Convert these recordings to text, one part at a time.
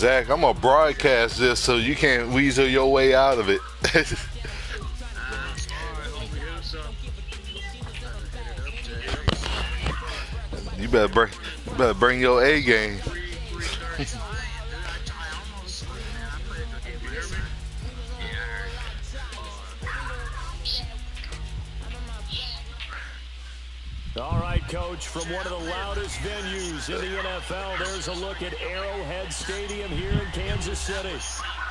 Zach, I'm gonna broadcast this so you can't weasel your way out of it. You better bring your A game. All right, Coach, from one of the loudest venues in the NFL, there's a look at Arrowhead Stadium here in Kansas City.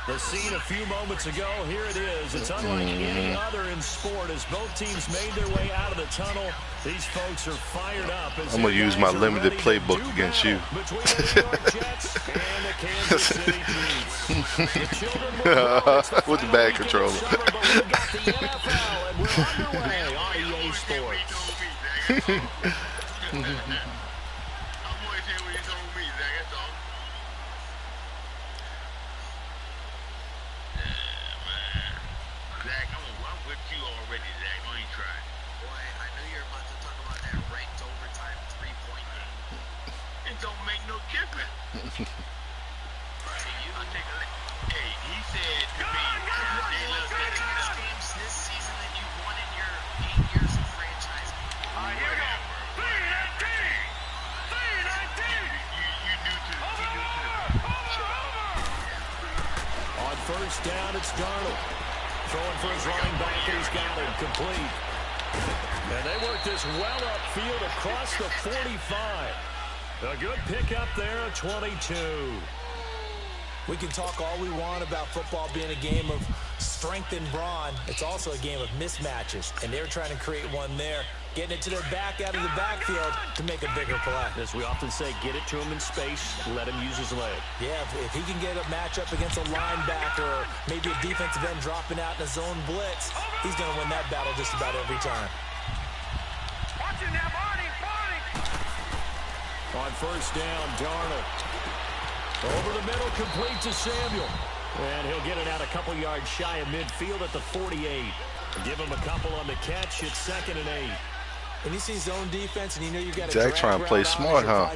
The scene a few moments ago, here it is. It's unlike any other in sport as both teams made their way out of the tunnel. These folks are fired up. I'm going to use my limited playbook against you. Between the New York Jets and the Kansas City Chiefs. The children will with the bad controller. But we've got the NFL, and we're underway on EA Sports. First down, it's Darnold. Throwing for his running back, and he's got it complete. And they work this well upfield across the 45. A good pickup there at 22. We can talk all we want about football being a game of strength and brawn. It's also a game of mismatches, and they're trying to create one there, getting it to their back out of the backfield to make a bigger play. As we often say, get it to him in space, let him use his leg. Yeah, if he can get a matchup against a linebacker or maybe a defensive end dropping out in a zone blitz, he's going to win that battle just about every time. On first down, Darnold. Over the middle, complete to Samuel. And he'll get it out a couple yards shy of midfield at the 48. Give him a couple on the catch. It's 2nd and 8. When you see zone defense and you know you got a Jack trying to play smart, huh?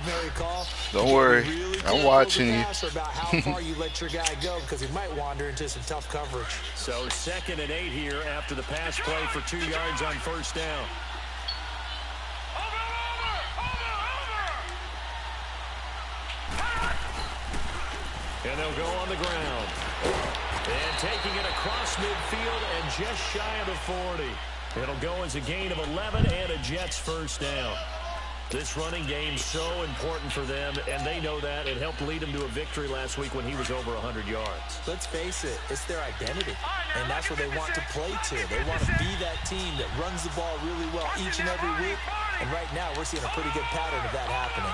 Don't worry, I'm watching you. About how far you let your guy go because he might wander into some tough coverage. So 2nd and 8 here after the pass play for 2 yards on first down. And they'll go on the ground. And taking it across midfield and just shy of the 40. It'll go as a gain of 11 and a Jets first down. This running game's so important for them, and they know that. It helped lead them to a victory last week when he was over 100 yards. Let's face it, it's their identity, and that's what they want to play to. They want to be that team that runs the ball really well each and every week, and right now we're seeing a pretty good pattern of that happening.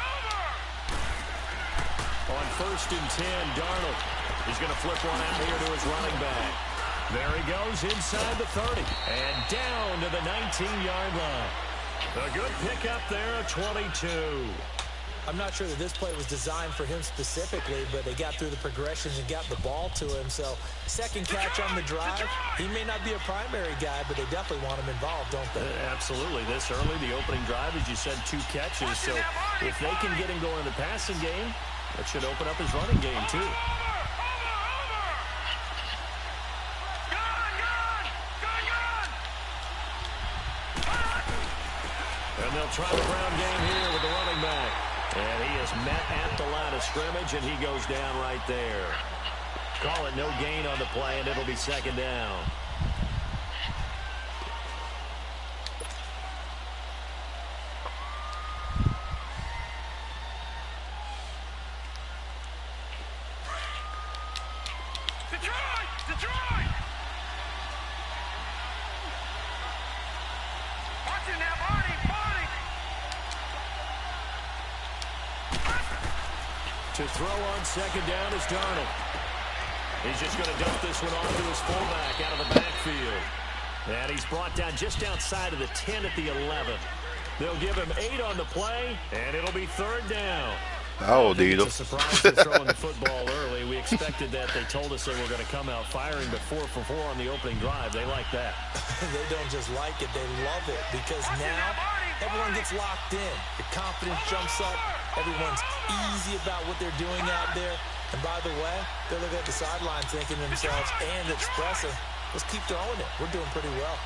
On 1st and 10, Darnold. He's going to flip one out here to his running back. There he goes inside the 30 and down to the 19-yard line. A good pickup there at 22. I'm not sure that this play was designed for him specifically, but they got through the progressions and got the ball to him. So, second catch on the drive. He may not be a primary guy, but they definitely want him involved, don't they? Absolutely. This early, the opening drive, as you said, 2 catches. So, if they can get him going in the passing game, that should open up his running game, too. And they'll try the ground game here with the running back. And he is met at the line of scrimmage, and he goes down right there. Call it no gain on the play, and it'll be 2nd down. To throw on 2nd down is Darnold. He's just going to dump this one off to his fullback out of the backfield. And he's brought down just outside of the 10 at the 11. They'll give him 8 on the play, and it'll be 3rd down. Oh, Dito. It's a surprise for throwing the football early. We expected that. They told us they were going to come out firing, but 4 for 4 on the opening drive. They like that. They don't just like it. They love it because now everyone gets locked in. The confidence jumps up. Everyone's easy about what they're doing out there. And by the way, they're looking at the sideline thinking to themselves and expressing, let's keep throwing it. We're doing pretty well.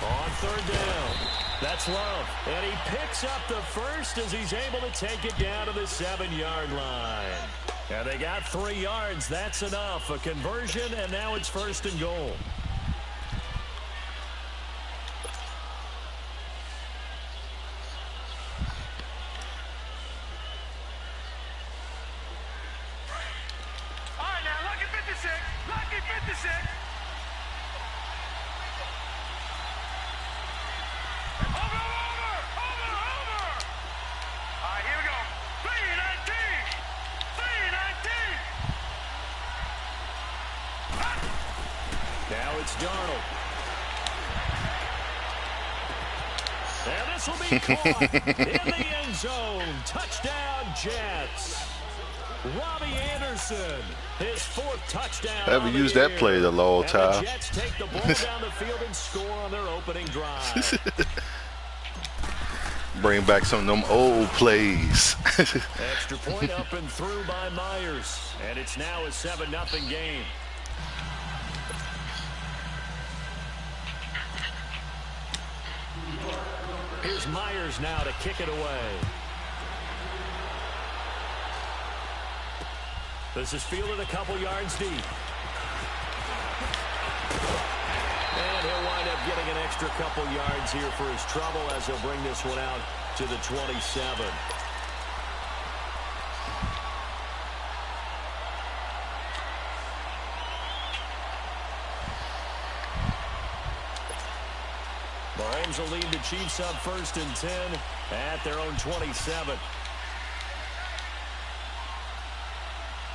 On third down, that's Love. And he picks up the first as he's able to take it down to the 7-yard line. And they got 3 yards. That's enough. A conversion, and now it's first and goal. Darnold. And this will be caught in the end zone. Touchdown, Jets. Robbie Anderson, his 4th touchdown. Haven't used that play the long time. The Jets take the ball down the field and score on their opening drive. Bring back some of them old plays. Extra point up and through by Myers. And it's now a 7-0 game. Here's Myers now to kick it away. This is fielded a couple yards deep. And he'll wind up getting an extra couple yards here for his trouble as he'll bring this one out to the 27. Mahomes will lead the Chiefs up 1st and 10 at their own 27.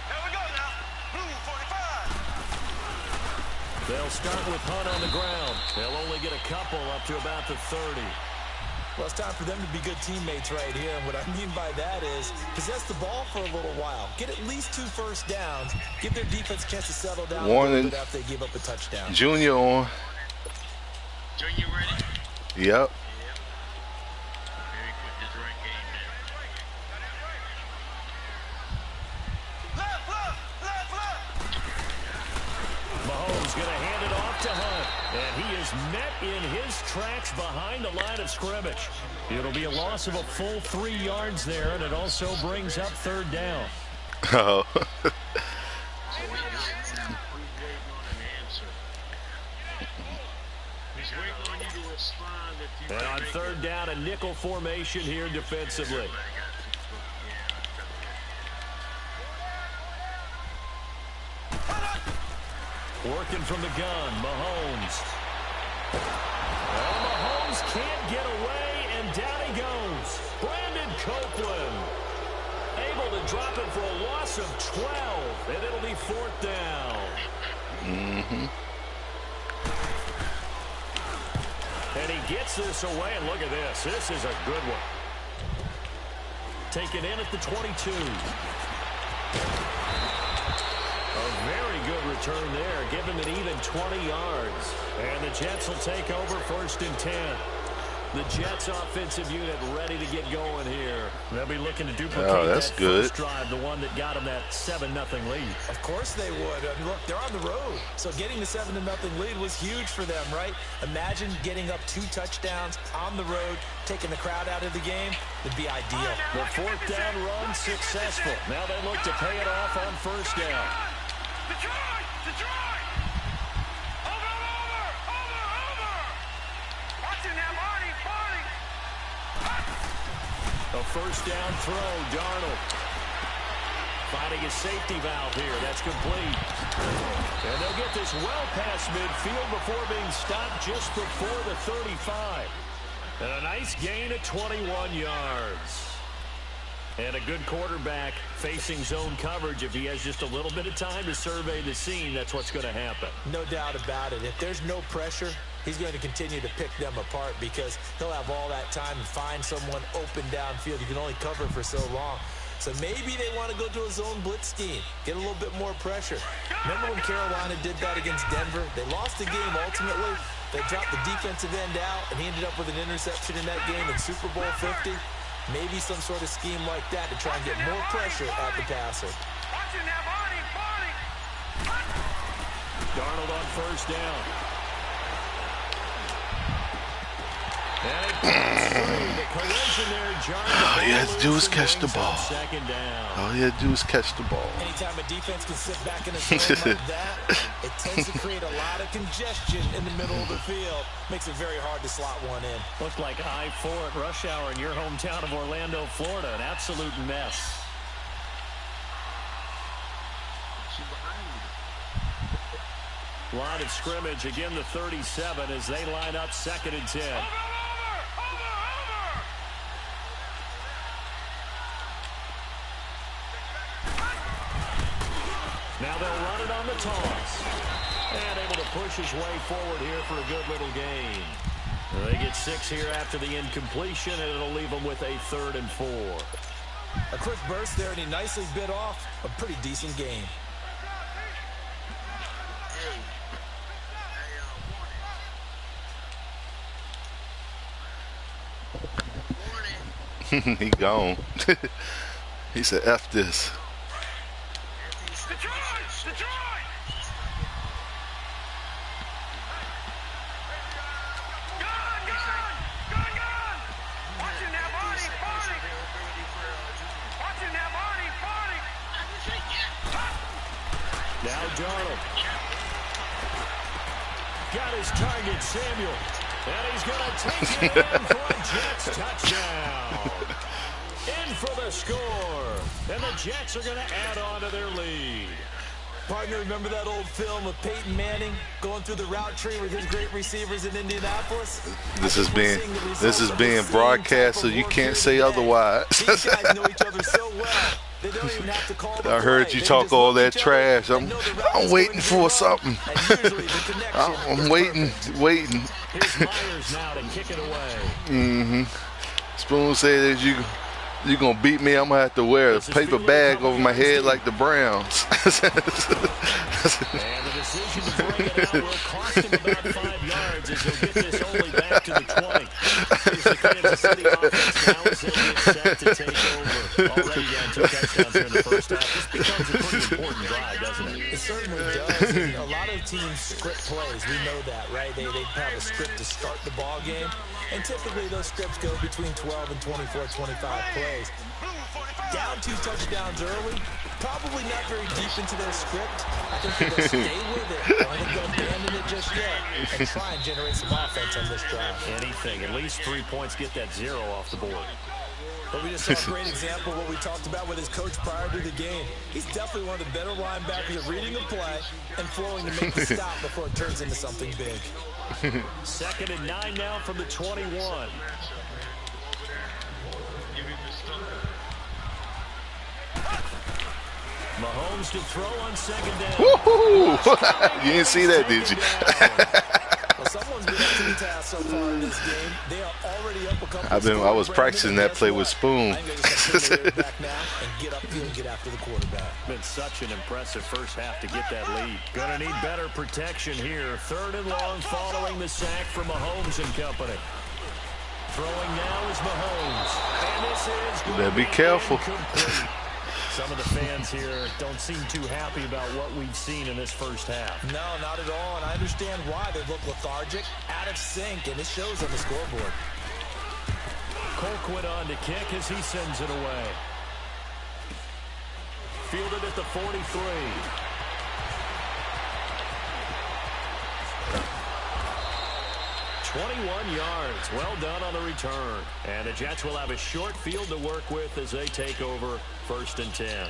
Here we go now. Blue 45. They'll start with Hunt on the ground. They'll only get a couple up to about the 30. Well, it's time for them to be good teammates right here. And what I mean by that is possess the ball for a little while. Get at least 2 first downs. Give their defense a chance to settle down a little bit after they give up a touchdown. Junior on. Junior ready? Yep. Very quick, this run game now. Left. Mahomes going to hand it off to Hunt. And he is met in his tracks behind the line of scrimmage. It'll be a loss of a full 3 yards there, and it also brings up 3rd down. Oh. And on 3rd down, a nickel formation here defensively. Working from the gun, Mahomes. Well, Mahomes can't get away, and down he goes. Brandon Copeland able to drop it for a loss of 12, and it'll be 4th down. And he gets this away, and look at this. This is a good one. Taken in at the 22. A very good return there. Give him an even 20 yards. And the Jets will take over 1st and 10. The Jets offensive unit ready to get going here. They'll be looking to duplicate that first drive, the one that got them that 7-0 lead. Of course they would. I mean, look, they're on the road. So getting the 7-0 lead was huge for them, right? Imagine getting up 2 touchdowns on the road, taking the crowd out of the game. Would be ideal. The 4th down run successful. Now they look to pay it off on 1st down. Detroit! Watching now, Marty! A 1st down throw, Darnold. Finding a safety valve here. That's complete. And they'll get this well past midfield before being stopped just before the 35. And a nice gain of 21 yards. And a good quarterback facing zone coverage. If he has just a little bit of time to survey the scene, that's what's going to happen. No doubt about it. If there's no pressure, he's going to continue to pick them apart because he'll have all that time to find someone open downfield. You can only cover for so long. So maybe they want to go to a zone blitz scheme, get a little bit more pressure. Remember when Carolina did that against Denver? They lost the game ultimately. They dropped the defensive end out, and he ended up with an interception in that game in Super Bowl 50. Maybe some sort of scheme like that to try and get more pressure at the passer. Watching now, Barney. Darnold on first down. And it gets free. The collision there jarred the All you ball had to do loose is and catch the brings up ball. second down. All you had to do is catch the ball. Anytime a defense can sit back in a zone like that, it tends to create a lot of congestion in the middle of the field. Makes it very hard to slot one in. Looked like I-4 at rush hour in your hometown of Orlando, Florida. An absolute mess. Line of scrimmage, again the 37 as they line up 2nd and 10. Now they'll run it on the toss. And able to push his way forward here for a good little gain. They get 6 here after the incompletion, and it'll leave them with a 3rd and 4. A quick burst there, and he nicely bit off a pretty decent game. He gone. He said, F this. Detroit! Detroit! Gun! Watching now, Barney! Watching now, Barney! Now Darnold. Got his target, Samuel. And he's going to take it in for a Jets touchdown. In for the score. And the Jets are going to add on to their lead. Partner, remember that old film of Peyton Manning going through the route tree with his great receivers in Indianapolis? This is being broadcast, so you can't say otherwise. These guys know each other so well. They don't even have to call the I heard play. you They talk just all look that each other trash. and know the route I'm is waiting going to for run. something. And usually the connection I'm is waiting. Here's Myers now to kick it away. Mm-hmm. Spoon said that you're going to beat me. I'm going to have to wear a paper bag over my head like the Browns. And the decision to bring it out will cost him about 5 yards as he'll get this only back to the 20. Here's the Kansas City offense now as they'll get set to take over. Already down 2 touchdowns here in the first half. This becomes a pretty important drive, doesn't it? It certainly does. And a lot of teams script plays. We know that, right? They have a script to start the ball game. And typically those scripts go between 12 and 24, 25 plays. Down 2 touchdowns early, probably not very deep into their script. I think they're going to stay with it. I don't think they'll abandon it just yet and try and generate some offense on this drive. Anything. At least 3 points, get that 0 off the board. But we just saw a great example of what we talked about with his coach prior to the game. He's definitely one of the better linebackers at reading a play and flowing to make the stop before it turns into something big. 2nd and 9 now from the 21. Mahomes to throw on 2nd down. Woohoo! You didn't see that, did you? Well, someone's been up to the task so far in this game. They are already up a couple I was practicing that play with Spoon. I think they just have to put their back now and get upfield and get after the quarterback. Been such an impressive first half to get that lead. Gonna need better protection here. 3rd and long following the sack from Mahomes and company. Throwing now is Mahomes. And this is You better be careful. incomplete. Some of the fans here don't seem too happy about what we've seen in this first half. No, not at all, and I understand why. They look lethargic, out of sync, and it shows on the scoreboard. Colquitt on to kick as he sends it away. Fielded at the 43. .21 yards. Well done on the return. And the Jets will have a short field to work with as they take over 1st and 10.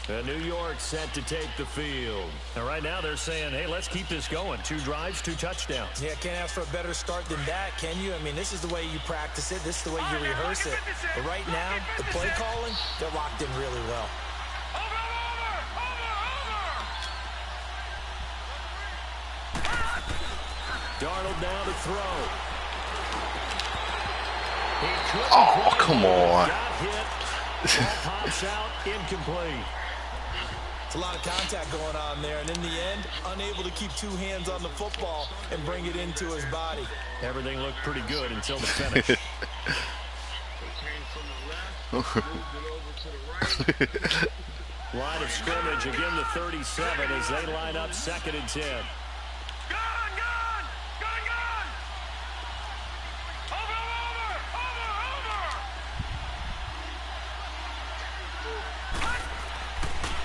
And New York set to take the field. And right now they're saying, hey, let's keep this going. 2 drives, 2 touchdowns. Yeah, can't ask for a better start than that, can you? I mean, this is the way you practice it. This is the way you rehearse it. But right now, the play calling, they're locked in really well. Darnold now to throw. Oh, come on. Got hit. Ball pops out, incomplete. It's a lot of contact going on there, and in the end, unable to keep 2 hands on the football and bring it into his body. Everything looked pretty good until the finish. Line of scrimmage again, the 37 as they line up 2nd and 10.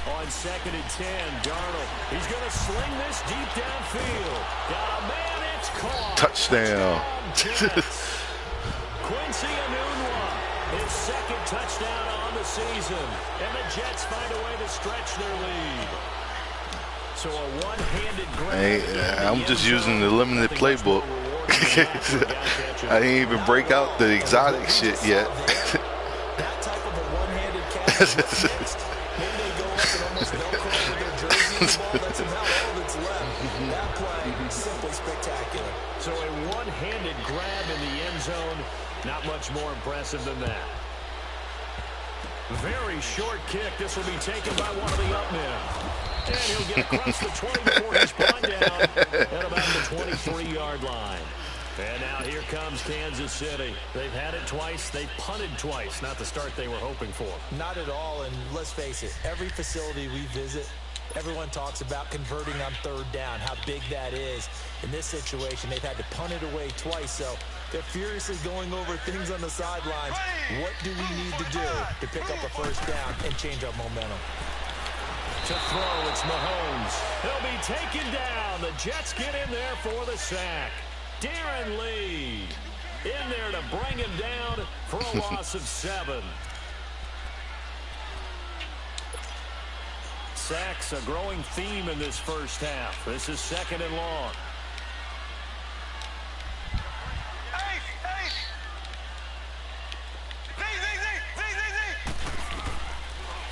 On 2nd and 10, Darnold. He's going to sling this deep downfield. Got a man, it's caught. Touchdown. Quincy Enunwa, his 2nd touchdown on the season. And the Jets find a way to stretch their lead. So a one-handed grab. Hey, I'm just using the limited playbook. I didn't even break out the exotic shit yet. That type of a one-handed catch next. Maybe they go up and almost velcro with their jersey and the ball. That's about all that's left. That play, simply spectacular. So a one-handed grab in the end zone. Not much more impressive than that. Very short kick. This will be taken by one of the up men. And he'll get across the 20 before he's brought down at about the 23-yard line. And now here comes Kansas City. They've had it twice. They've punted twice. Not the start they were hoping for. Not at all, and let's face it, every facility we visit, everyone talks about converting on 3rd down, how big that is. In this situation, they've had to punt it away twice, so they're furiously going over things on the sidelines. What do we need to do to pick up a 1st down and change our momentum? To throw, it's Mahomes. He'll be taken down. The Jets get in there for the sack. Darren Lee in there to bring him down for a loss of 7. Sacks, a growing theme in this first half. This is 2nd and long.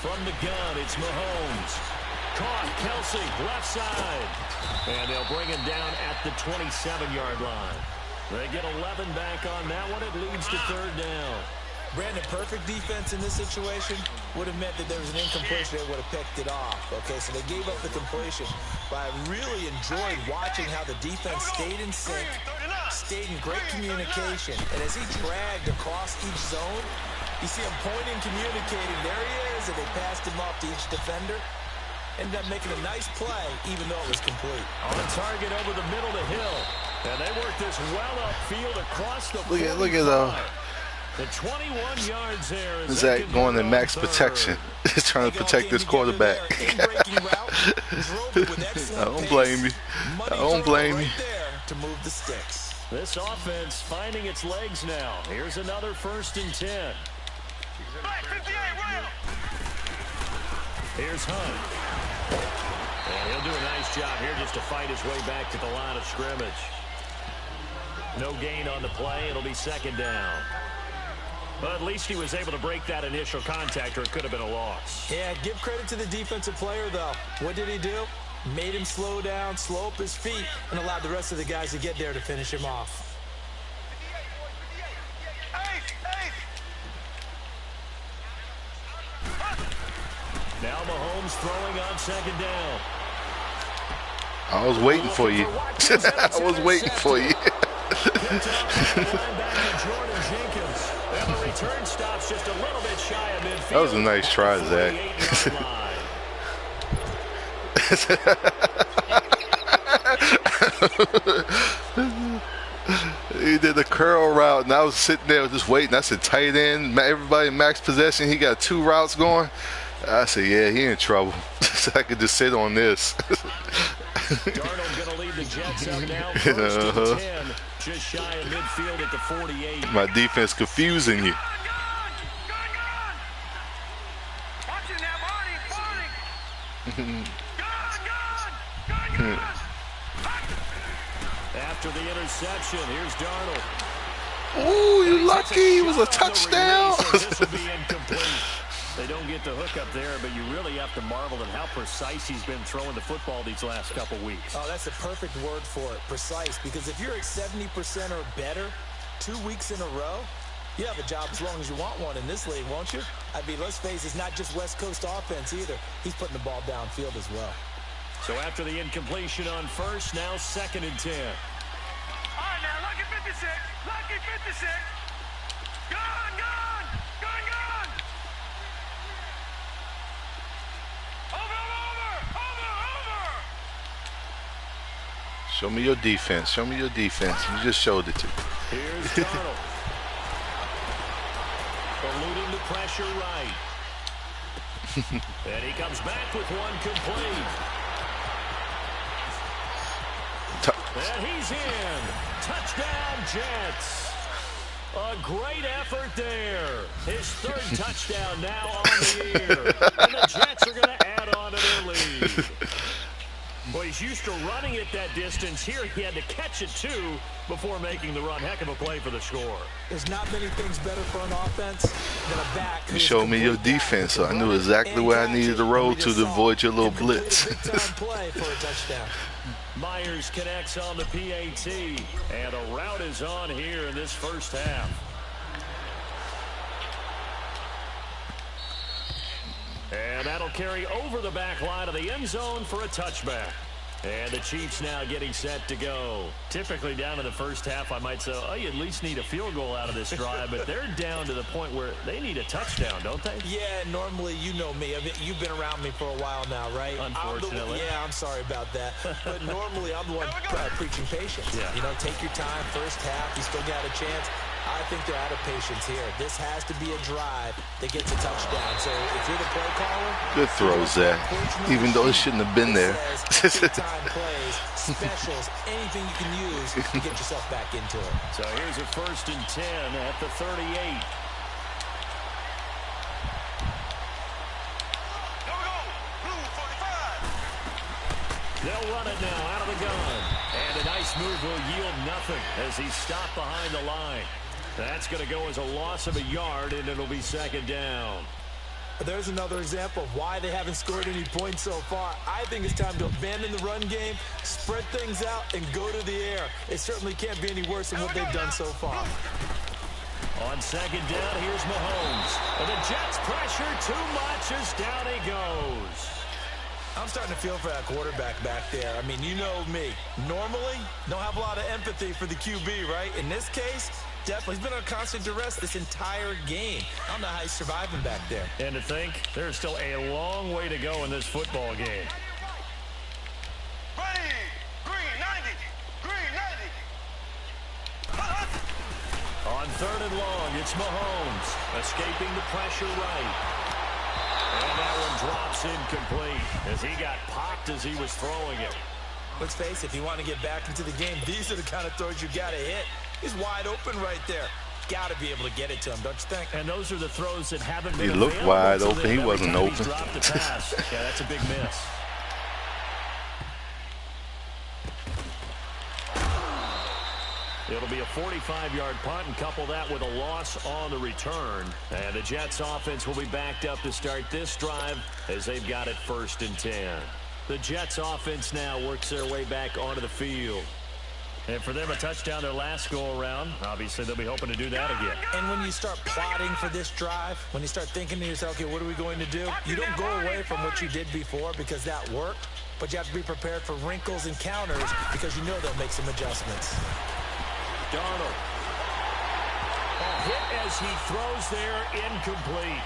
From the gun, it's Mahomes. Caught, Kelsey, left side. And they'll bring him down at the 27-yard line. They get 11 back on that one. It leads to 3rd down. Brandon, perfect defense in this situation would have meant that there was an incompletion. They would have picked it off. Okay, so they gave up the completion. But I really enjoyed watching how the defense stayed in sync, stayed in great communication. And as he dragged across each zone, you see him pointing, communicating. There he is, and they passed him off to each defender. Ended up making a nice play, even though it was complete. On target over the middle to Hill. And they work this well upfield across the Look at the 21 yards there. Is that going to max protection? He's trying to protect this quarterback. I don't blame you. I don't blame you. To move the sticks. This offense finding its legs now. Here's another 1st and 10. Here's Hunt. And he'll do a nice job here just to fight his way back to the line of scrimmage. No gain on the play. It'll be 2nd down. But at least he was able to break that initial contact, or it could have been a loss. Yeah, give credit to the defensive player, though. What did he do? Made him slow down, slow up his feet, and allowed the rest of the guys to get there to finish him off. Now Mahomes throwing on 2nd down. I was waiting for you. I was waiting for you. And the return stops just a little bit shy of midfield. That was a nice try, Zach. He did the curl route, and I was sitting there just waiting. I said, tight end, everybody max possession. He got 2 routes going. I said, yeah, he in trouble. So I could just sit on this. Darnold going to lead the Jets up now. 1st and 10, just shy of midfield at the 48. My defense confusing you. After the interception, here's Darnold. Ooh, you lucky. It was a touchdown. This will be incomplete. They don't get the hook up there, but you really have to marvel at how precise he's been throwing the football these last couple weeks. Oh, that's the perfect word for it, precise, because if you're at 70% or better 2 weeks in a row, you have a job as long as you want one in this league, won't you? I mean, let's face it, it's not just West Coast offense either. He's putting the ball downfield as well. So after the incompletion on 1st, now 2nd and 10. All right, now, lucky 56. Lucky 56. Gone, gone, gone, gone. Show me your defense. Show me your defense. You just showed it to me. Here's Darnold. Eluding the pressure right. And he comes back with one complete. And he's in. Touchdown, Jets. A great effort there. His third touchdown now on the year. And the Jets are going to add on to their lead. Well, he's used to running it that distance. Here he had to catch it, too, before making the run. Heck of a play for the score. There's not many things better for an offense than a back. You showed me your defense, so I knew exactly where I needed to roll to avoid your little blitz. Play for a touchdown. Myers connects on the PAT, and a route is on here in this first half. And that'll carry over the back line of the end zone for a touchback. And the Chiefs now getting set to go. Typically down in the first half, I might say, oh, you at least need a field goal out of this drive, but they're down to the point where they need a touchdown, don't they? Yeah, normally, you know me. I mean, you've been around me for a while now, right? Unfortunately. I'm sorry about that. But normally, I'm the one preaching patience. Yeah. You know, take your time, first half, you still got a chance. I think they're out of patience here. This has to be a drive that gets a touchdown. So if you're the play caller, good throw, Zach. Even though it shouldn't have been there. Time plays, specials, anything you can use to get yourself back into it. So here's a 1st and 10 at the 38. They'll run it now out of the gun. And a nice move will yield nothing as he's stopped behind the line. That's going to go as a loss of a yard, and it'll be 2nd down. There's another example of why they haven't scored any points so far. I think it's time to abandon the run game, spread things out, and go to the air. It certainly can't be any worse than what they've done so far. On 2nd down, here's Mahomes. And the Jets pressure too much as down he goes. I'm starting to feel for that quarterback back there. I mean, you know me. Normally, don't have a lot of empathy for the QB, right? In this case, definitely. He's been on constant duress this entire game. I don't know how he's surviving back there. And to think, there's still a long way to go in this football game. Green 90. Green 90. On 3rd and long, it's Mahomes. Escaping the pressure right. And that one drops incomplete as he got popped as he was throwing it. Let's face it, if you want to get back into the game, these are the kind of throws you got to hit. He's wide open right there. Got to be able to get it to him, don't you think? And those are the throws that haven't been He looked wide open. He wasn't open. He's dropped the pass. Yeah, that's a big miss. It'll be a 45-yard punt, and couple that with a loss on the return. And the Jets offense will be backed up to start this drive as they've got it 1st and 10. The Jets offense now works their way back onto the field. And for them, a touchdown their last go-around. Obviously, they'll be hoping to do that again. And when you start plotting for this drive, when you start thinking to yourself, okay, what are we going to do? You don't go away from what you did before because that worked, but you have to be prepared for wrinkles and counters because you know they'll make some adjustments. Darnold. A hit as he throws there, incomplete.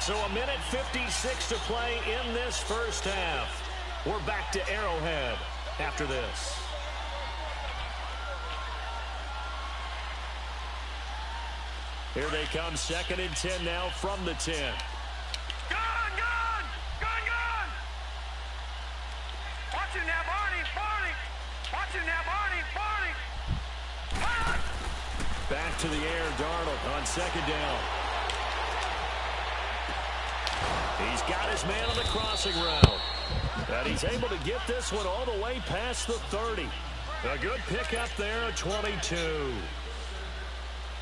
So a minute 56 to play in this first half. We're back to Arrowhead after this. Here they come, 2nd and 10 now from the 10. Gun! Watch it now, Barney! Watch it now, Barney! Back to the air, Darnold on 2nd down. He's got his man on the crossing route. And he's able to get this one all the way past the 30. A good pickup there at 22.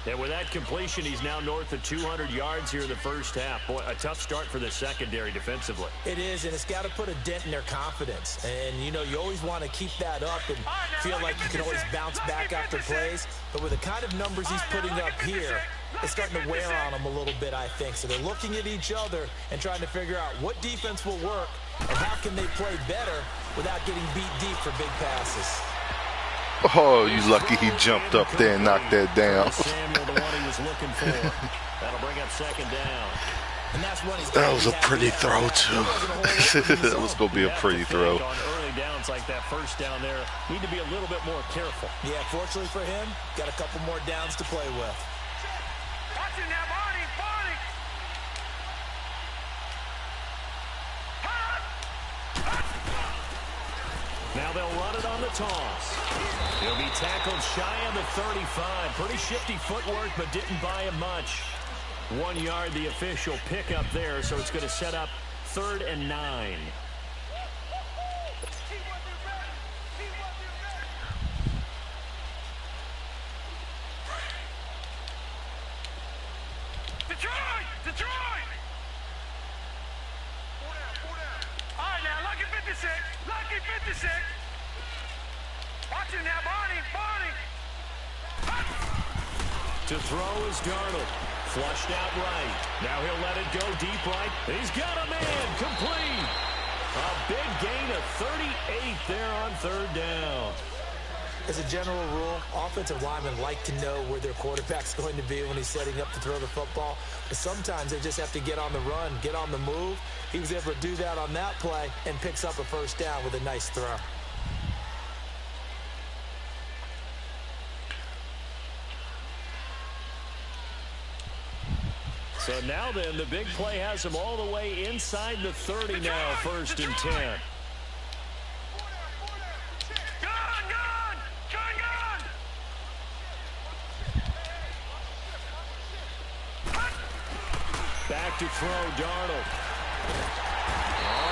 And with that completion, he's now north of 200 yards here in the first half. Boy, a tough start for the secondary defensively. It is, and it's got to put a dent in their confidence. And, you know, you always want to keep that up and feel like you can always bounce back after plays. But with the kind of numbers he's putting up here, it's starting to wear on them a little bit, I think. So they're looking at each other and trying to figure out what defense will work and how can they play better without getting beat deep for big passes. Oh, you lucky he jumped up there and knocked that down. Samuel, the one he was looking for. That'll bring up 2nd down. And that's what That was a pretty throw, too. That was going to be a pretty throw. On early downs like that first down there, need to be a little bit more careful. Yeah, fortunately for him, got a couple more downs to play with. Watch it now, Barney. Barney. Now they'll run it on the toss. He'll be tackled shy of the 35. Pretty shifty footwork, but didn't buy him much. 1 yard, the official pickup there, so it's going to set up 3rd and 9. Detroit! Detroit! All right, now, lucky 56. Lucky 56. Watch it now, Barney. Barney. To throw is Darnold. Flushed out right. Now he'll let it go deep right. He's got a man. Complete. A big gain of 38 there on 3rd down. As a general rule, offensive linemen like to know where their quarterback's going to be when he's setting up to throw the football. But sometimes they just have to get on the run, get on the move. He was able to do that on that play and picks up a 1st down with a nice throw. So now then, the big play has him all the way inside the 30 now, 1st and 10. Back to throw, Darnold.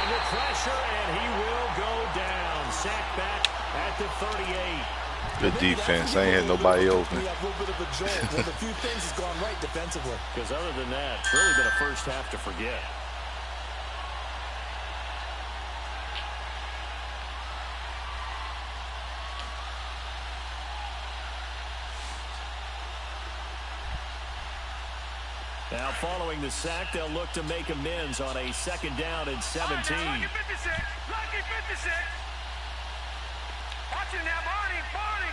Under pressure, and he will go down. Sacked back at the 38. Good defense. I ain't had nobody open. We have a little bit of a jolt. One of the few things has gone right defensively. Because other than that, it's really been a first half to forget. Now, following the sack, they'll look to make amends on a 2nd down and 17. Lucky 56. Lucky 56. Watch it now, Barney. Barney.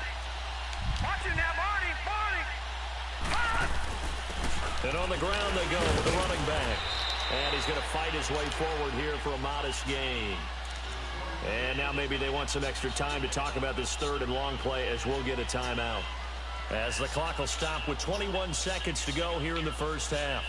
Watch it now, Barney. Barney. And on the ground they go with the running back. And he's going to fight his way forward here for a modest gain. And now maybe they want some extra time to talk about this 3rd and long play as we'll get a timeout. As the clock will stop with 21 seconds to go here in the first half.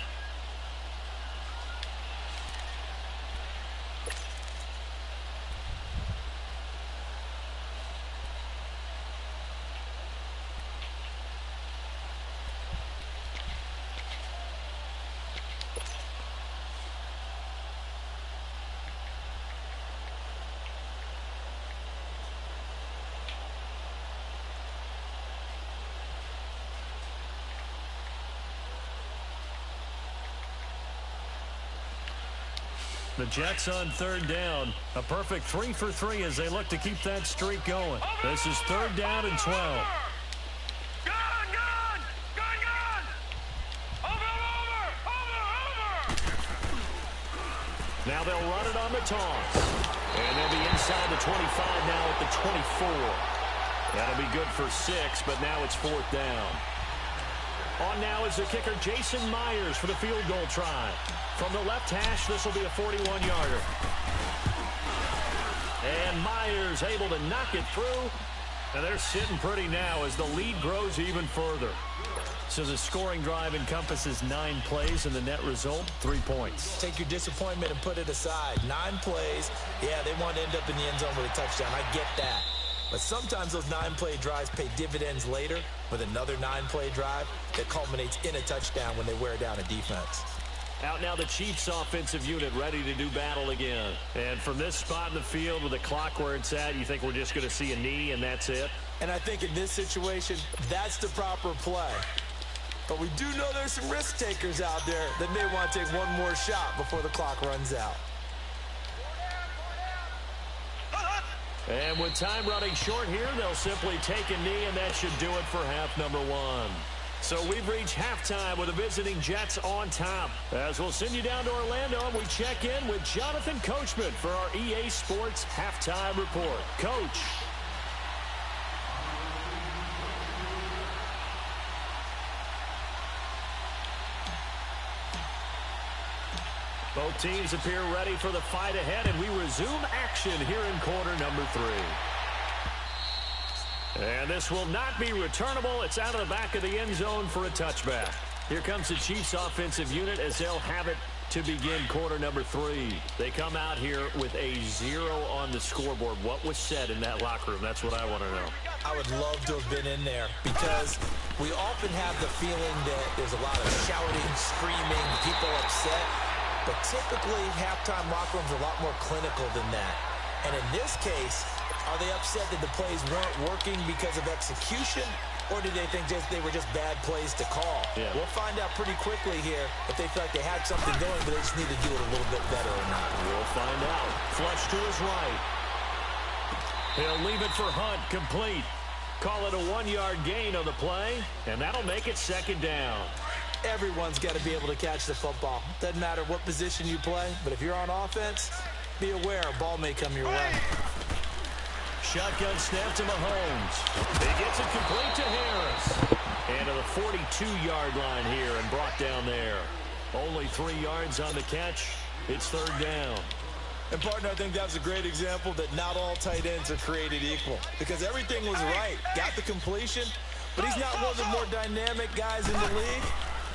The Jets on 3rd down. A perfect 3 for 3 as they look to keep that streak going. This is 3rd down and 12. Gun, gun. Gun, gun. Over. Now they'll run it on the toss. And they'll be inside the 25 now at the 24. That'll be good for 6, but now it's 4th down. On now is the kicker, Jason Myers, for the field goal try. From the left hash, this will be a 41-yarder. And Myers able to knock it through. And they're sitting pretty now as the lead grows even further. So the scoring drive encompasses 9 plays, and the net result, 3 points. Take your disappointment and put it aside. 9 plays. Yeah, they want to end up in the end zone with a touchdown. I get that. But sometimes those 9-play drives pay dividends later with another 9-play drive that culminates in a touchdown when they wear down a defense. Out now the Chiefs offensive unit ready to do battle again. And from this spot in the field with the clock where it's at, you think we're just going to see a knee and that's it? And I think in this situation, that's the proper play. But we do know there's some risk takers out there that may want to take one more shot before the clock runs out. And with time running short here, they'll simply take a knee, and that should do it for half number 1. So we've reached halftime with the visiting Jets on top. As we'll send you down to Orlando, and we check in with Jonathan Coachman for our EA Sports Halftime Report. Coach. Both teams appear ready for the fight ahead, and we resume action here in quarter number 3. And this will not be returnable. It's out of the back of the end zone for a touchback. Here comes the Chiefs offensive unit as they'll have it to begin quarter number 3. They come out here with a 0 on the scoreboard. What was said in that locker room? That's what I want to know. I would love to have been in there because we often have the feeling that there's a lot of shouting, screaming, people upset. But typically, halftime locker rooms are a lot more clinical than that. And in this case, are they upset that the plays weren't working because of execution? Or did they think they were just bad plays to call? Yeah. We'll find out pretty quickly here if they feel like they had something going, but they just need to do it a little bit better or not. We'll find out. Flush to his right. He'll leave it for Hunt, complete. Call it a 1-yard gain on the play, and that'll make it second down. Everyone's got to be able to catch the football. Doesn't matter what position you play, but if you're on offense, be aware a ball may come your way. Shotgun snap to Mahomes. He gets it complete to Harris. And to the 42-yard line here and brought down there. Only 3 yards on the catch. It's third down. And, partner, I think that was a great example that not all tight ends are created equal. Because everything was right. Got the completion, but he's not one of the more dynamic guys in the league.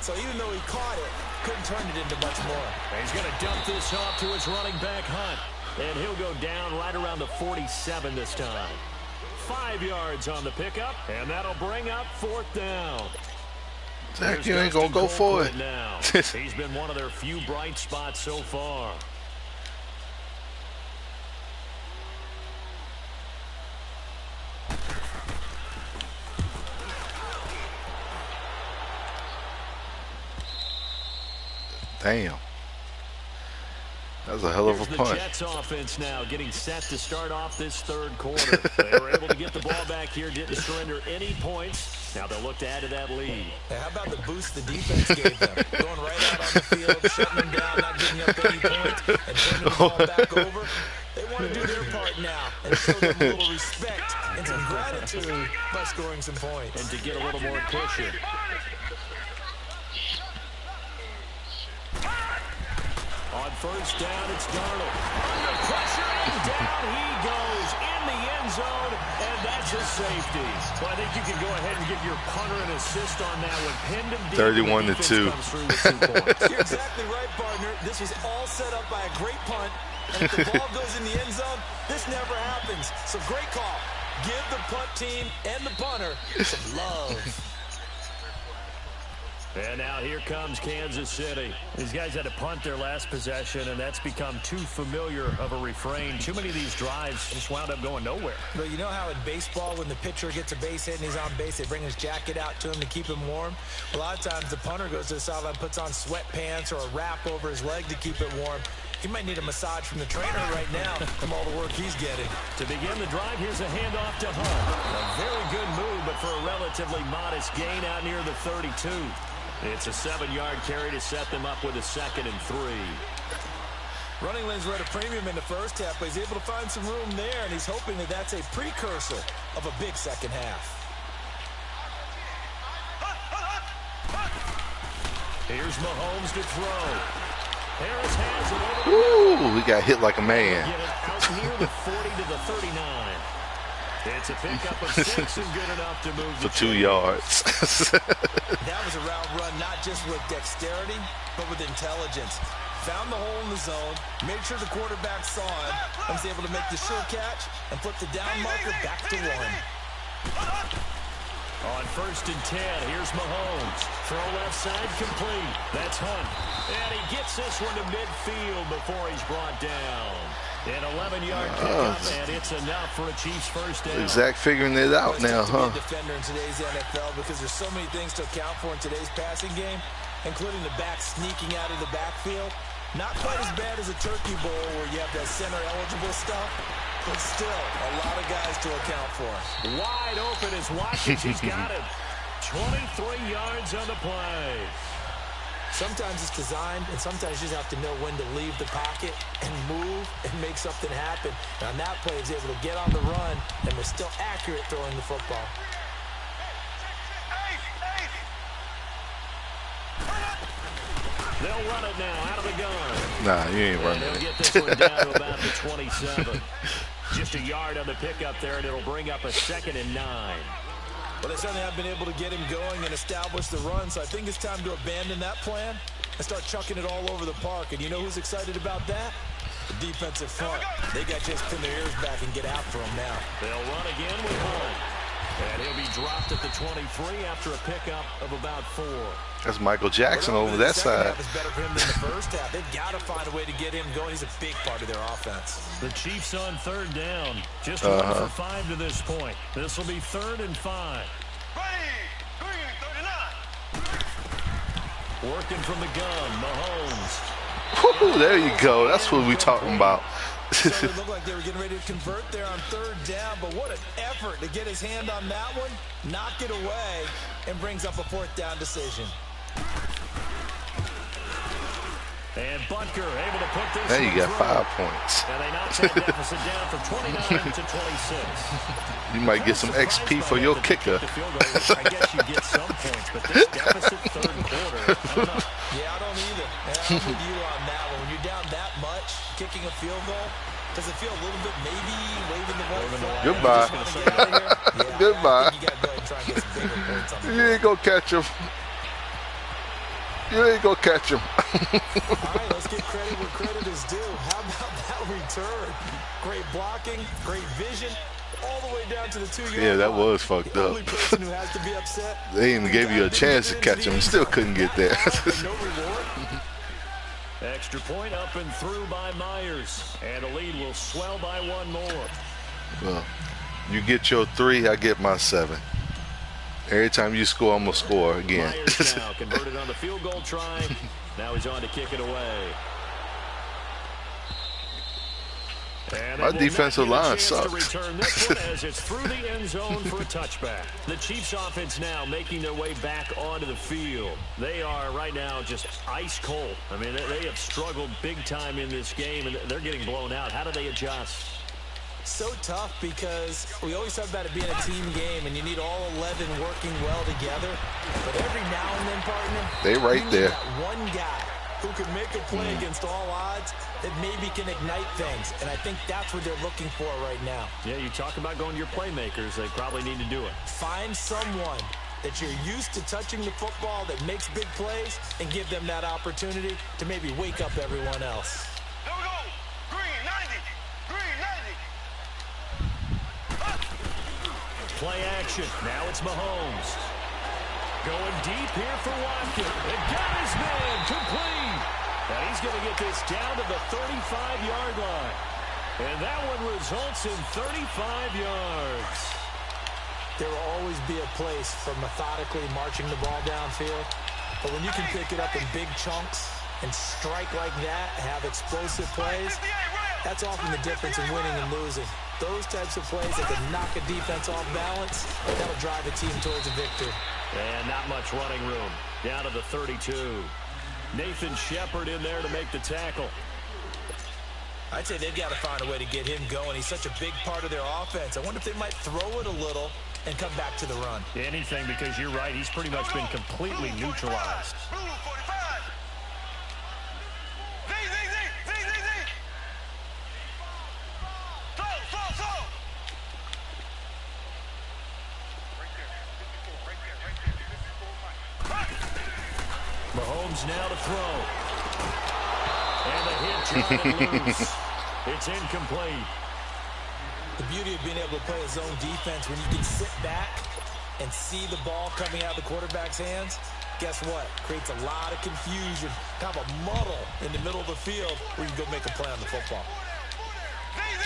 So even though he caught it, couldn't turn it into much more. And he's going to dump this off to his running back, Hunt. And he'll go down right around the 47 this time. 5 yards on the pickup, and that'll bring up fourth down. Zach, you ain't going to go for it. Now. He's been one of their few bright spots so far. Damn. That was a hell of a punt. The Jets offense now getting set to start off this third quarter. They were able to get the ball back here, didn't surrender any points. Now they'll look to add to that lead. Hey, how about the boost the defense gave them? Going right out on the field, shutting them down, not giving up any points, and turning the ball back over. They want to do their part now and show them a little respect and some gratitude by scoring some points. And to get a little more cushion. On first down, it's Darnold. Under pressure, and down he goes in the end zone, and that's a safety. Well, I think you can go ahead and give your punter an assist on that one. Pinned him deep. 31-2. You're exactly right, partner. This was all set up by a great punt, and if the ball goes in the end zone, this never happens. So great call. Give the punt team and the punter some love. And now here comes Kansas City. These guys had to punt their last possession, and that's become too familiar of a refrain. Too many of these drives just wound up going nowhere. Well, you know how in baseball, when the pitcher gets a base hit and he's on base, they bring his jacket out to him to keep him warm? A lot of times the punter goes to the sideline, puts on sweatpants or a wrap over his leg to keep it warm. He might need a massage from the trainer right now from all the work he's getting. To begin the drive, here's a handoff to Hunt. A very good move, but for a relatively modest gain out near the 32. It's a 7-yard carry to set them up with a 2nd and 3. Running lanes were at a premium in the first half, but he's able to find some room there, and he's hoping that that's a precursor of a big second half. Here's Mahomes to throw. Harris has it over. Ooh, he got hit like a man. Get it out near the 40 to the 39. It's a pickup of 6 and good enough to move for 2 yards. That was a route run, not just with dexterity, but with intelligence. Found the hole in the zone, made sure the quarterback saw it, and was able to make the sure catch and flip the down marker back to 1. On 1st and 10, here's Mahomes. Throw left side complete. That's Hunt. And he gets this one to midfield before he's brought down. An 11-yard pickup, and it's enough for a Chiefs first down. Zach figuring it out now, huh? To be a defender in today's NFL because there's so many things to account for in today's passing game, including the back sneaking out of the backfield. Not quite as bad as a turkey bowl where you have that center-eligible stuff, but still a lot of guys to account for. Wide open is Watkins. He's got it. 23 yards on the play. Sometimes it's designed, and sometimes you just have to know when to leave the pocket and move and make something happen. And on that play, he was able to get on the run and was still accurate throwing the football. They'll run it now out of the gun. Nah, you ain't And running they'll it. get this one down to about the 27. Just a yard on the pickup there, and it'll bring up a 2nd and 9. Well, they certainly have been able to get him going and establish the run, so I think it's time to abandon that plan and start chucking it all over the park. And you know who's excited about that? The defensive front. They got to just pin their ears back and get after him now. They'll run again with Hunt. And he'll be dropped at the 23 after a pickup of about 4. That's Michael Jackson over that side. The second half is better for him than the first half. They've got to find a way to get him going. He's a big part of their offense. The Chiefs on 3rd down. Just 1 for 5 to this point. This will be 3rd and 5. Working from the gun, Mahomes. Woo, there you go. That's what we talking about. So it looked like they were getting ready to convert there on 3rd down, but what an effort to get his hand on that one, knock it away, and brings up a 4th down decision. And Butker able to put this. Now you got through. 5 points. And they knock that deficit down from 29 to 26. You might get some XP for your kicker. I guess you get some points, but this deficit 3rd quarter, I don't know. Yeah, I don't either. I'm with you on that one. When you're down that much, kicking a field goal, does it feel a little bit maybe waving the white flag? Goodbye. Yeah, Goodbye. I think you got to go ahead and try and get some bigger points on the You ain't gonna catch him. You ain't gonna catch him. All right, let's give credit where credit is due. How about that return? Great blocking, great vision, all the way down to the 2-yard line. Yeah, that was fucked The up. only person who has to be upset. They even gave you a chance to catch him. You still couldn't get there. No reward. Extra point up and through by Myers. And the lead will swell by 1 more. Well, you get your 3, I get my 7. Every time you score, I'm going to score again. Myers now converted on the field goal try. Now he's on to kick it away. And My defensive line sucks. Return this one as it's through the end zone for a touchback. The Chiefs offense now making their way back onto the field. They are right now just ice cold. I mean, they have struggled big time in this game, and they're getting blown out. How do they adjust? So tough because we always talk about it being a team game and you need all 11 working well together. But every now and then, partner, they right you there. Need that one guy who can make a play against all odds that maybe can ignite things. And I think that's what they're looking for right now. Yeah, you talk about going to your playmakers. They probably need to do it. Find someone that you're used to touching the football that makes big plays and give them that opportunity to maybe wake up everyone else. Here we go. Green 90. Green 90. Play action. Now it's Mahomes. Going deep here for Watkins. And got his man complete. And he's going to get this down to the 35-yard line. And that one results in 35 yards. There will always be a place for methodically marching the ball downfield. But when you can pick it up in big chunks and strike like that, have explosive plays, that's often the difference in winning and losing. Those types of plays that can knock a defense off balance, that'll drive a team towards a victory. And not much running room. Down to the 32. Nathan Shepard in there to make the tackle. I'd say they've got to find a way to get him going. He's such a big part of their offense. I wonder if they might throw it a little and come back to the run. Anything, because you're right. He's pretty much been completely neutralized. Blue 45. Z. So. Mahomes now to throw. And the hit driven loose. It's incomplete. The beauty of being able to play a zone defense when you can sit back and see the ball coming out of the quarterback's hands, guess what? Creates a lot of confusion, kind of a muddle in the middle of the field where you can go make a play on the football. Z.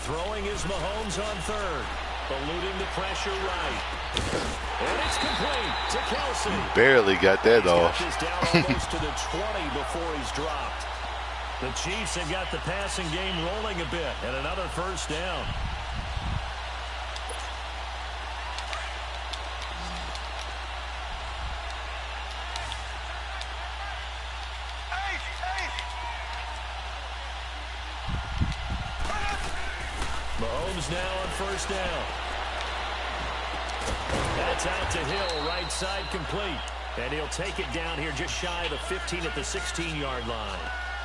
Throwing is Mahomes on third. Eluding the pressure right. And it's complete to Kelsey. Barely got that off. He's down almost to the 20 before he's dropped. The Chiefs have got the passing game rolling a bit. And another first down. Mahomes now on first down. That's out to Hill, right side complete. And he'll take it down here just shy of the 15 at the 16-yard line.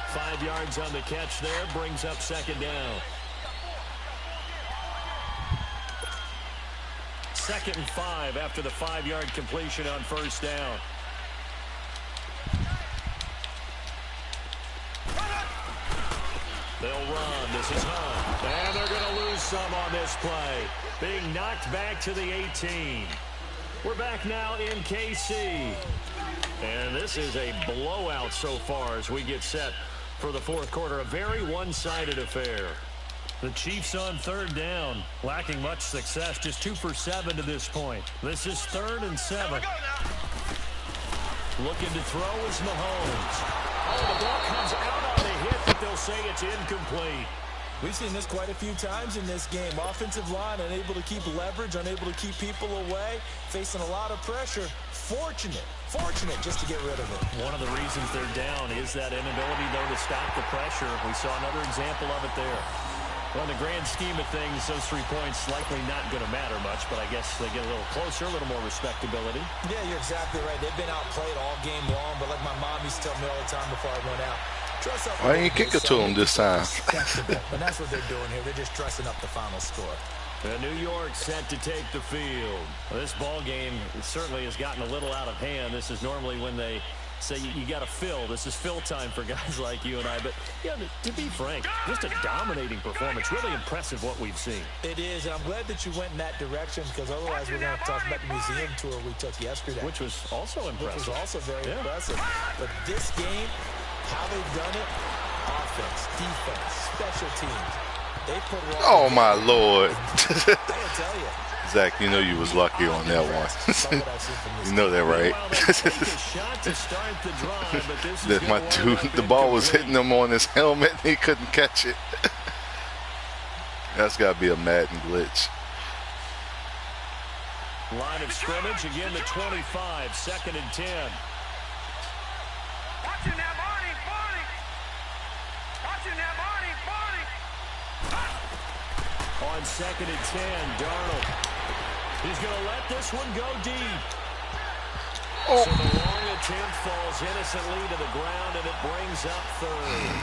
5 yards on the catch there, brings up second down. 2nd and 5 after the 5-yard completion on first down. They'll run. This is Hunt. And they're going to lose some on this play. Being knocked back to the 18. We're back now in KC. And this is a blowout so far as we get set for the 4th quarter. A very one-sided affair. The Chiefs on 3rd down, lacking much success. Just 2 for 7 to this point. This is 3rd and 7. Looking to throw is Mahomes. Oh, the ball comes out on a hit, but they'll say it's incomplete. We've seen this quite a few times in this game. Offensive line unable to keep leverage, unable to keep people away, facing a lot of pressure. Fortunate just to get rid of it. One of the reasons they're down is that inability, though, to stop the pressure. We saw another example of it there. Well, in the grand scheme of things, those 3 points likely not going to matter much, but I guess they get a little closer, a little more respectability. Yeah, you're exactly right. They've been outplayed all game long, but like my mom used to tell me all the time before I went out, dress up. Why didn't you kick it to him this time? And that's what they're doing here. They're just dressing up the final score. New York set to take the field. Well, this ball game certainly has gotten a little out of hand. This is normally when they say you got to fill. This is fill time for guys like you and I. But, yeah, to be frank, just a dominating performance. Really impressive what we've seen. It is, and I'm glad that you went in that direction because otherwise we're going to talk about the museum tour we took yesterday. Which was also impressive. Which was also very impressive. But this game, how they've done it, offense, defense, special teams. They put it all Oh, my Lord. I gotta tell you. Zach, you know you was lucky on that one. You know that, right? That my dude, the ball was hitting him on his helmet and he couldn't catch it. That's got to be a Madden glitch. Line of scrimmage, again the 25, 2nd and 10. Watching that Barney. Watching that Barney. On 2nd and 10, Darnold. He's going to let this one go deep. Oh. So the long attempt falls innocently to the ground, and it brings up 3rd.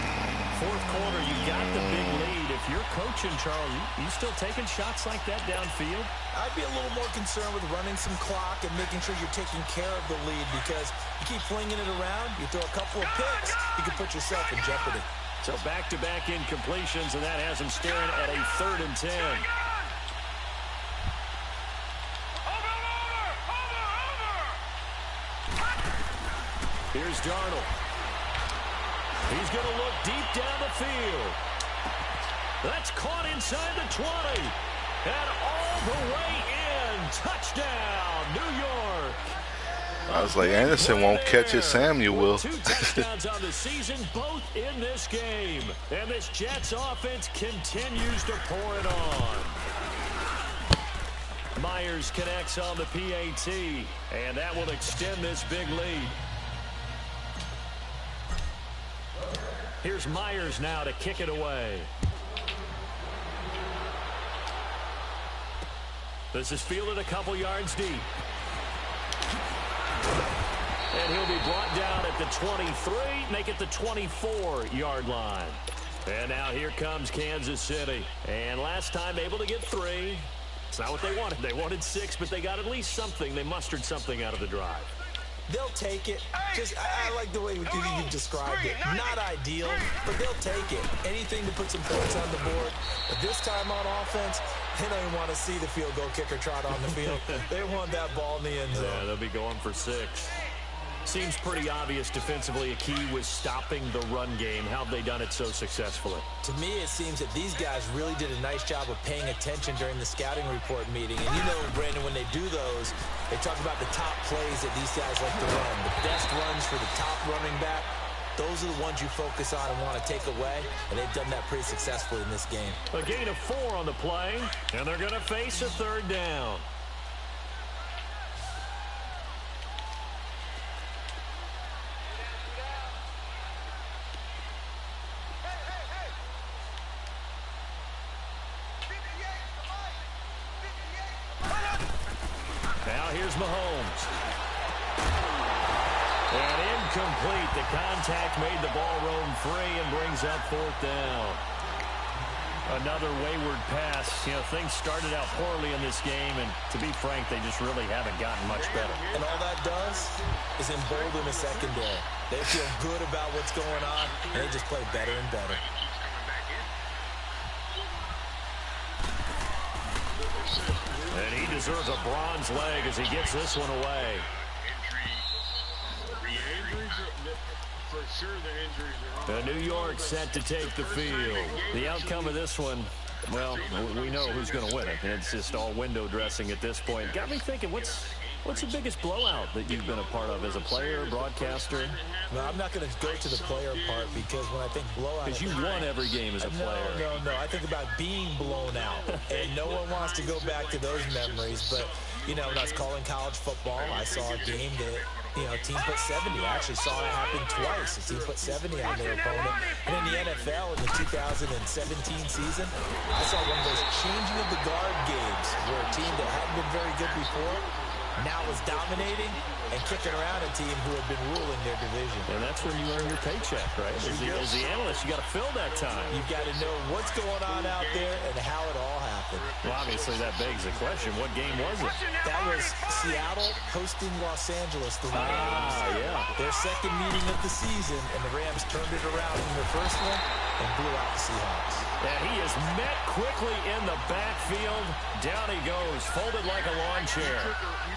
4th quarter, you got the big lead. If you're coaching, Charles, you still taking shots like that downfield? I'd be a little more concerned with running some clock and making sure you're taking care of the lead because you keep flinging it around, you throw a couple of picks, you can put yourself in jeopardy. So back-to-back incompletions, and that has him staring at a 3rd and 10. Here's Darnold. He's going to look deep down the field. That's caught inside the 20. And all the way in. Touchdown, New York. I was like, Anderson won't catch it. Samuel will. 2 touchdowns on the season, both in this game. And this Jets offense continues to pour it on. Myers connects on the PAT. And that will extend this big lead. Here's Myers now to kick it away. This is fielded a couple yards deep. And he'll be brought down at the 23, make it the 24-yard line. And now here comes Kansas City. And last time able to get 3. It's not what they wanted. They wanted 6, but they got at least something. They mustered something out of the drive. They'll take it. I like the way you described it. Not ideal, but they'll take it. Anything to put some points on the board. But this time on offense, they don't even want to see the field goal kicker trot on the field. They want that ball in the end zone. Yeah, they'll be going for 6. Seems pretty obvious defensively a key was stopping the run game. How have they done it so successfully? To me, it seems that these guys really did a nice job of paying attention during the scouting report meeting. And you know, Brandon, when they do those, they talk about the top plays that these guys like to run. The best runs for the top running back, those are the ones you focus on and want to take away. And they've done that pretty successfully in this game. A gain of 4 on the play, and they're going to face a 3rd down. here's Mahomes. And incomplete. The contact made the ball roam free and brings up 4th down. Another wayward pass. You know, things started out poorly in this game, and to be frank, they just really haven't gotten much better. And all that does is embolden the secondary. They feel good about what's going on, and they just play better and better. And he deserves a bronze leg as he gets this one away. New York set to take the field. The outcome of this one, well, we know who's going to win it. It's just all window dressing at this point. Got me thinking, what's the biggest blowout that you've been a part of as a player, broadcaster? No, I'm not going to go to the player part because when I think blowout... Because you won every game as a player. No. I think about being blown out. And no one wants to go back to those memories. But, you know, when I was calling college football, I saw a game that... You know, a team put 70. I actually saw it happen twice. A team put 70 on their opponent. And in the NFL, in the 2017 season, I saw one of those changing of the guard games where a team that hadn't been very good before now was dominating and kicking around a team who had been ruling their division. And that's when you earn your paycheck, right? As the analyst, you got to fill that time. You've got to know what's going on out there and how it all happened. Well, obviously, that begs the question, what game was it? That was Seattle hosting Los Angeles, the Rams. Yeah. Their second meeting of the season, and the Rams turned it around in their first one and blew out the Seahawks. And he is met quickly in the backfield. Down he goes, folded like a lawn chair.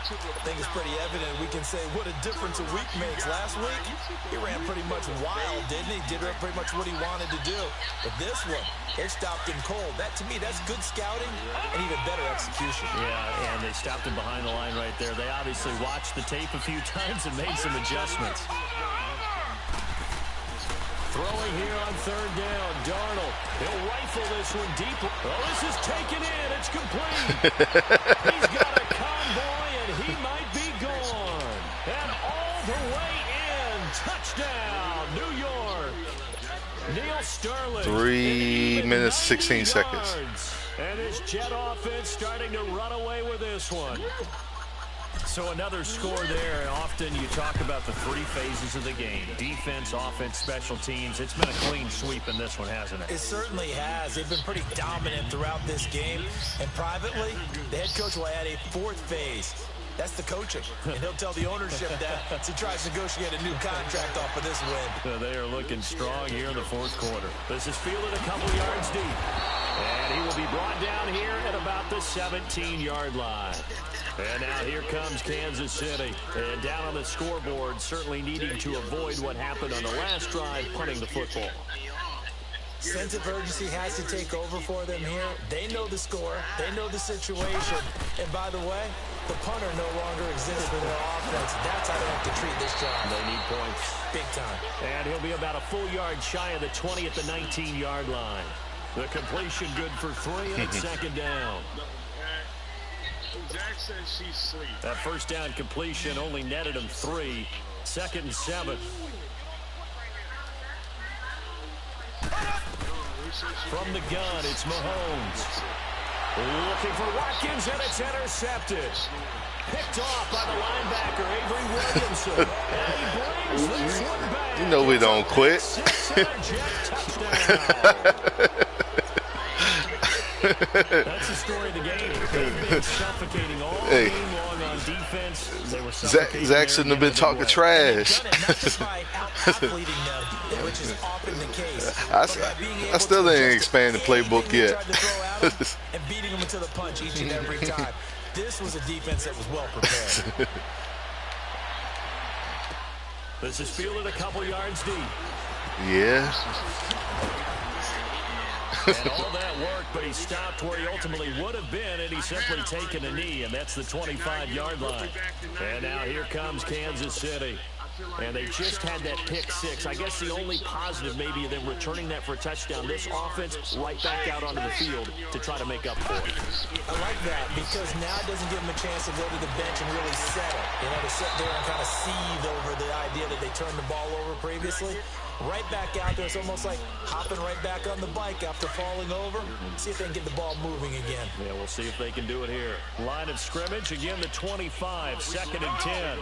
I think it's pretty evident. We can say what a difference a week makes. Last week, he ran pretty much wild, didn't he? Did pretty much what he wanted to do. But this one, they stopped him cold. That, to me, that's good scouting and even better execution. Yeah, and they stopped him behind the line right there. They obviously watched the tape a few times and made some adjustments. Throwing here on 3rd down, Darnold. He'll rifle this one deep. Oh, this is taken in. It's complete. He's got a convoy, and he might be gone. And all the way in. Touchdown, New York. Neil Sterling. 3 minutes, 16 seconds. And this Jet offense starting to run away with this one. So another score there, and often you talk about the 3 phases of the game. Defense, offense, special teams. It's been a clean sweep in this one, hasn't it? It certainly has. They've been pretty dominant throughout this game. And privately, the head coach will add a 4th phase. That's the coaching. And he'll tell the ownership that as he tries to negotiate a new contract off of this win. They are looking strong here in the 4th quarter. This is fielded a couple yards deep. And he will be brought down here at about the 17-yard line. And now here comes Kansas City. And down on the scoreboard, certainly needing to avoid what happened on the last drive, punting the football. Sense of urgency has to take over for them here. They know the score. They know the situation. And by the way, the punter no longer exists for their offense. That's how they have to treat this drive. They need points. Big time. And he'll be about a full yard shy of the 20 at the 19-yard line. The completion good for 3, and it's 2nd down. That first down completion only netted him 3. 2nd and 7. From the gun, it's Mahomes. Looking for Watkins, and it's intercepted. Picked off by the linebacker, Avery Williamson. And he brings this one back. You know we don't quit. That's the story of the game. They've been suffocating all game long on defense. They were Zach shouldn't have been talking trash. I still didn't expand the playbook yet. And beating them into the punch each and every time. This was a defense that was well prepared. This is fielded a couple yards deep. Yeah. And all that work, but he stopped where he ultimately would have been, and he's simply taken a knee, and that's the 25-yard line. And now here comes Kansas City. And they just had that pick six. I guess the only positive maybe of them returning that for a touchdown. This offense right back out onto the field to try to make up for it. I like that because now it doesn't give them a chance to go to the bench and really settle. You know, to sit there and kind of seethe over the idea that they turned the ball over previously. Right back out there. It's almost like hopping right back on the bike after falling over. See if they can get the ball moving again. Yeah, we'll see if they can do it here. Line of scrimmage, again the 25, 2nd and 10.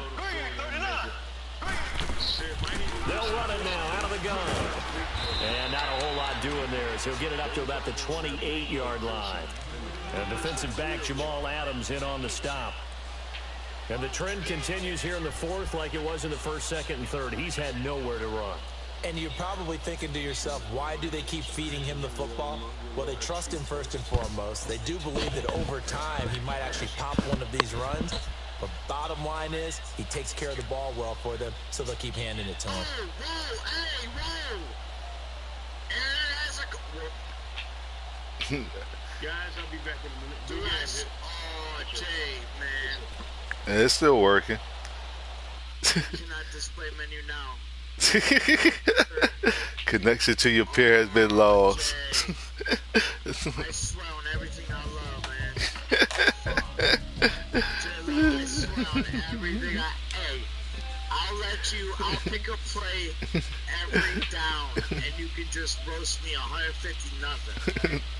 They'll run it now out of the gun. And not a whole lot doing there as he'll get it up to about the 28-yard line. And defensive back Jamal Adams in on the stop. And the trend continues here in the 4th like it was in the 1st, 2nd, and 3rd. He's had nowhere to run. And you're probably thinking to yourself, why do they keep feeding him the football? Well, they trust him first and foremost. They do believe that over time he might actually pop one of these runs. But bottom line is, he takes care of the ball well for them, so they'll keep handing it to him. Guys, I'll be back in a minute. Man. And it's still working. Cannot display menu now. Connection to your peer has been lost. I swear on everything I love, man. I swear on everything I'll pick a play every down, and you can just roast me 150-0.